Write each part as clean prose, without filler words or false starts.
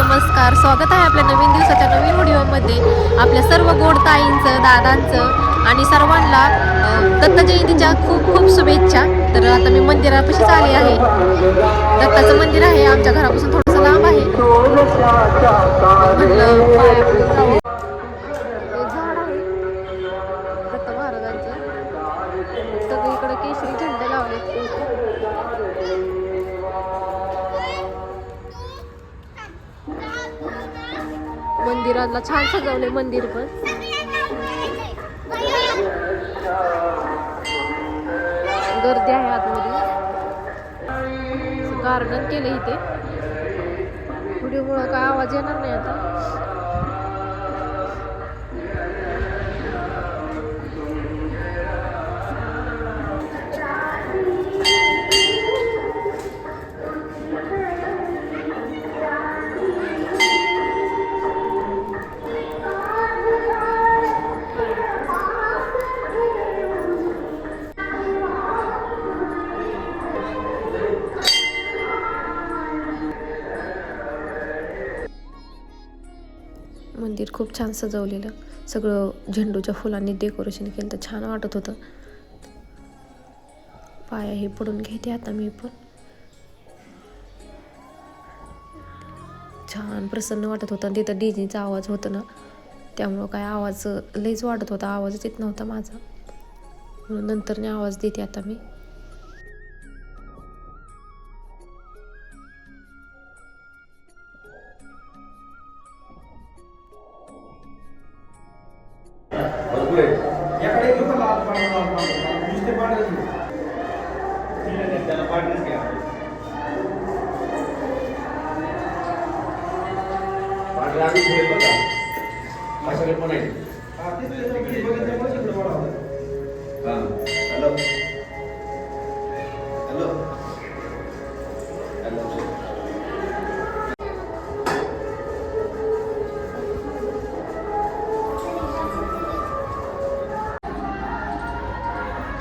नमस्कार. स्वागत आहे आपल्या नवीन दिवसाच्या नवीन व्हिडिओमध्ये. आपल्या सर्व गोड ताईंचं, दादांचं आणि सर्वांना दत्त जयंतीच्या खूप खूप शुभेच्छा. तर आता मी मंदिरापाशीच आले आहे. दत्ताचं मंदिर आहे आमच्या घरापासून थोडंसं लांब आहे. म्हणलं पाया पडून जावं. हे झाड आहे दत्त महाराजांचं. सगळीकडे केशरी झेंडे लावले. मंदिराला छान सजवले मंदिर पण. गर्दी आहे आतमध्ये. गार्डन केले इथे. व्हिडिओमुळे काय आवाज येणार नाही आता. मंदिर खूप छान सजवलेलं. सगळं झेंडूच्या फुलांनी डेकोरेशन केलं तर छान वाटत होतं. पाया हे पडून घेते आता मी पण. छान प्रसन्न वाटत होता. तिथं डीजेचा आवाज होता ना, त्यामुळं काय आवाज लईच वाटत होता. आवाजच येत नव्हता माझा, म्हणून नंतरने आवाज देते आता मी.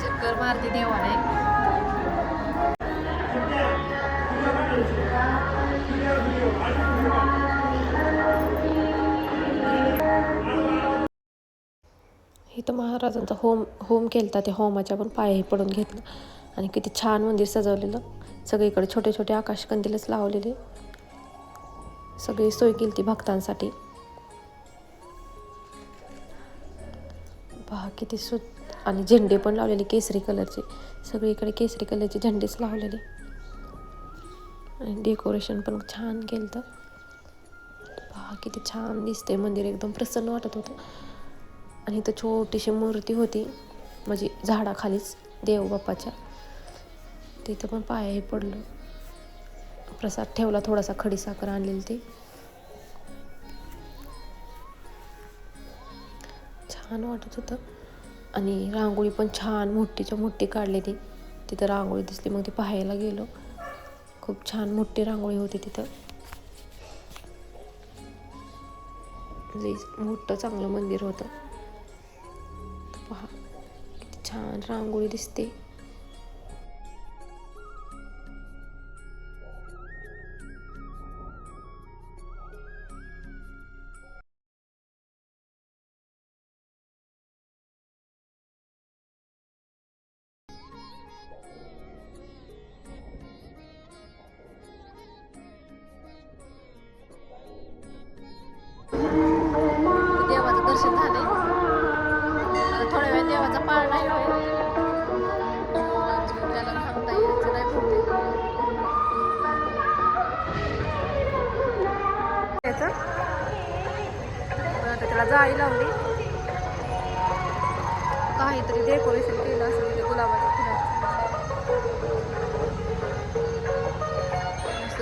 चक्कर मारते देवाने. इथं महाराजांचा होम केलता. त्या होमाच्या पण पायही पडून घेतलं. आणि किती छान मंदिर सजवलेलं. सगळीकडे छोटे छोटे आकाशकंदीलच लावलेले. सगळी सोय केली ती भक्तांसाठी. पहा किती आणि झेंडे पण लावलेले केसरी कलरचे. सगळीकडे केसरी कलरचे झेंडेच लावलेले. आणि डेकोरेशन पण छान केलं. तर पहा किती छान दिसते मंदिर. एकदम प्रसन्न वाटत होतं. आणि इथं छोटीशी मूर्ती होती, म्हणजे झाडाखालीच देव बाप्पाच्या. तिथं पण पायाही पडलं. प्रसाद ठेवला, थोडासा खडीसाखर आणलेली ती. छान वाटत होतं. आणि रांगोळी पण छान मोठीच्या मोठी काढलेली. तिथं रांगोळी दिसली, मग ती पाहायला गेलो. खूप छान मोठी रांगोळी होती तिथं. मोठं चांगलं मंदिर होतं. पहा किती छान रांगोळी दिसते. देवाचं दर्शन झाले. थोड्या वेळ देवाचा पाळणा आहे. त्याला थांबता यायचं नाही बहुतेक. आता त्याला जाळी लावली. काहीतरी डेकोरेशन केलं असं तिथे गुलाबाच्या फुलाचं.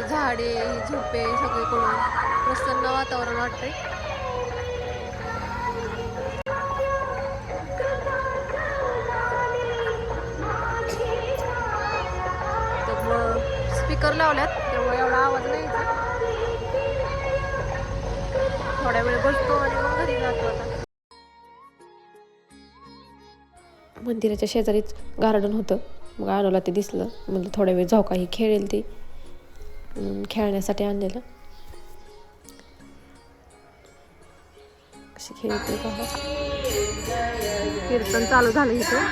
झाडे झुडपे सगळीकडून प्रसन्न वातावरण वाटतंय. स्पीकर लावल्यात तेव्हा एवढा आवाज नाही येत. थोड्या वेळ बसतो आणि मग घरी जातो. आता मंदिराच्या शेजारीच गार्डन होतं. मग अनुला ते दिसलं, म्हणजे थोड्या वेळ झोका ही खेळेल ती, खेळण्यासाठी आणलेलं. कशी खेळते पहा. कीर्तन चालू झालं इथं.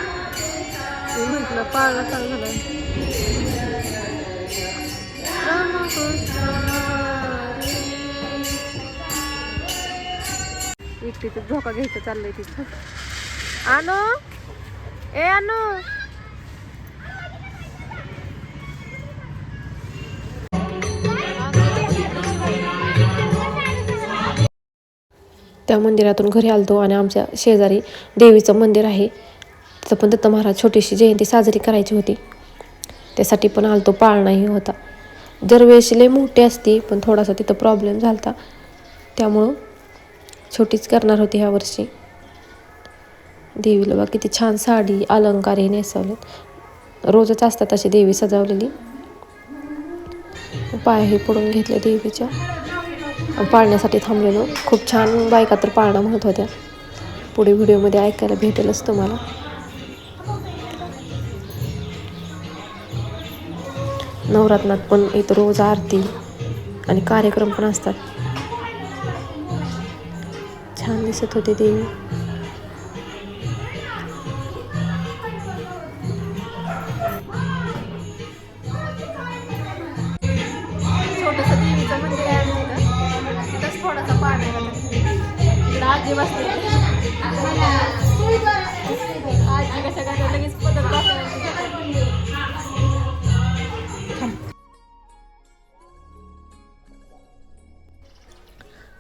मी म्हटलं पाळणा चालू झालं. एकटीच झोका घ्यायचं चाललंय तिथं. आणू ए आणू. त्या मंदिरातून घरी आलतो आणि आमच्या शेजारी देवीचं मंदिर आहे, तिथं पण दत्त महाराज छोटीशी जयंती साजरी करायची होती, त्यासाठी पण आलतो. पाळणाही होता. दरवेळेस लय मोठी असती, पण थोडासा तिथं प्रॉब्लेम झाला होता, त्यामुळं छोटीच करणार होती ह्या वर्षी. देवीला बा किती छान साडी अलंकार हे नेसवलेत. रोजच असतात अशी देवी सजवलेली. पायही पडून घेतल्या देवीच्या. पाळण्यासाठी थांबलेलो. खूप छान बायका तर पाळणा म्हणत होत्या. पुढे व्हिडिओमध्ये ऐकायला भेटेलच तुम्हाला. नवरात्रात पण इथं रोज आरती आणि कार्यक्रम पण असतात. छान दिसत होती देवी. छोटस देवीचं मंदिर आहे आमच्या इथं. तिथंच थोडासा पाळणा इकडं आजी बसते. आजी कशा काय लगेच पदर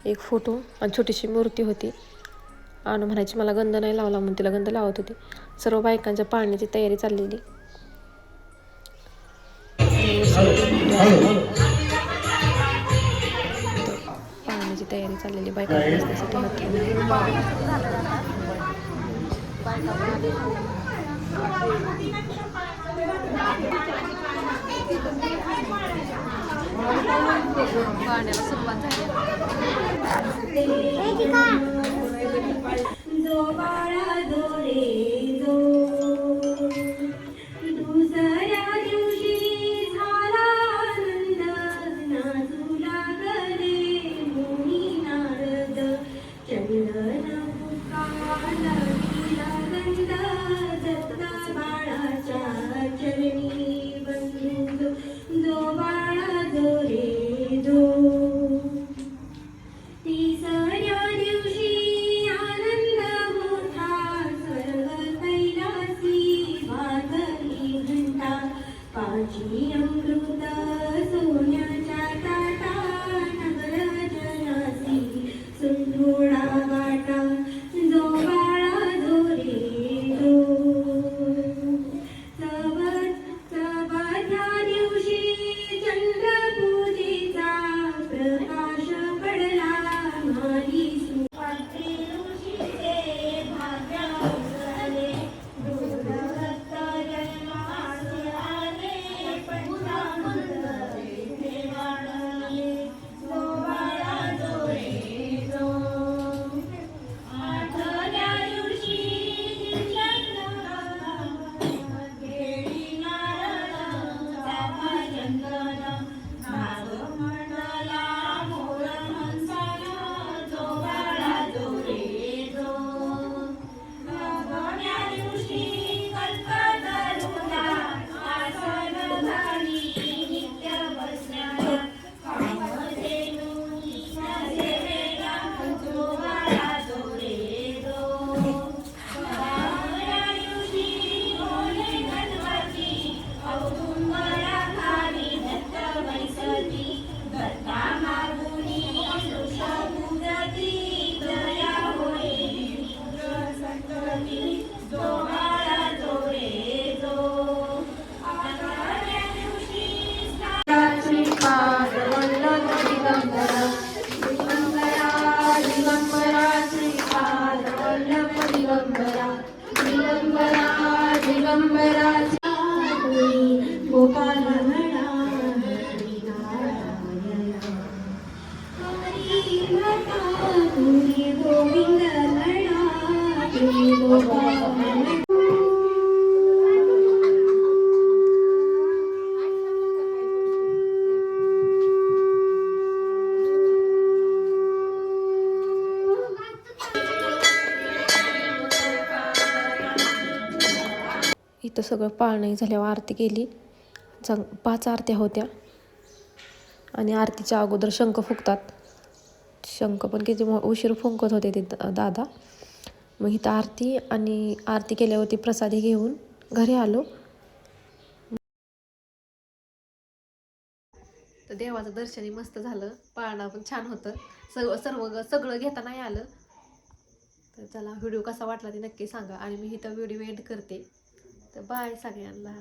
एक फोटो आणि छोटीशी मूर्ती होती. आणू म्हणायची मला गंध नाही लावला, म्हणून तिला गंध लावत होती. सर्व बायकांच्या पाळण्याची तयारी चाललेली. पाळण्याची तयारी चाललेली बायकांना बसण्यासाठी पाळण्याला सुरुवात झाली. इथं सगळं पाळणं झाल्यावर आरती केली. 5 आरत्या होत्या आणि आरतीच्या अगोदर शंख फुकतात. शंख पण किती उशीर फुंकत होते ते दादा. मग इथं आरती आणि आरती केल्यावरती प्रसादी घेऊन घरी आलो. तर देवाचं दर्शनही मस्त झालं. पाळणा पण छान होतं. सगळं घेता नाही आलं. तर चला, व्हिडिओ कसा वाटला ते नक्की सांगा आणि मी इथं व्हिडिओ एंड करते. तर बाय सगळ्यांना.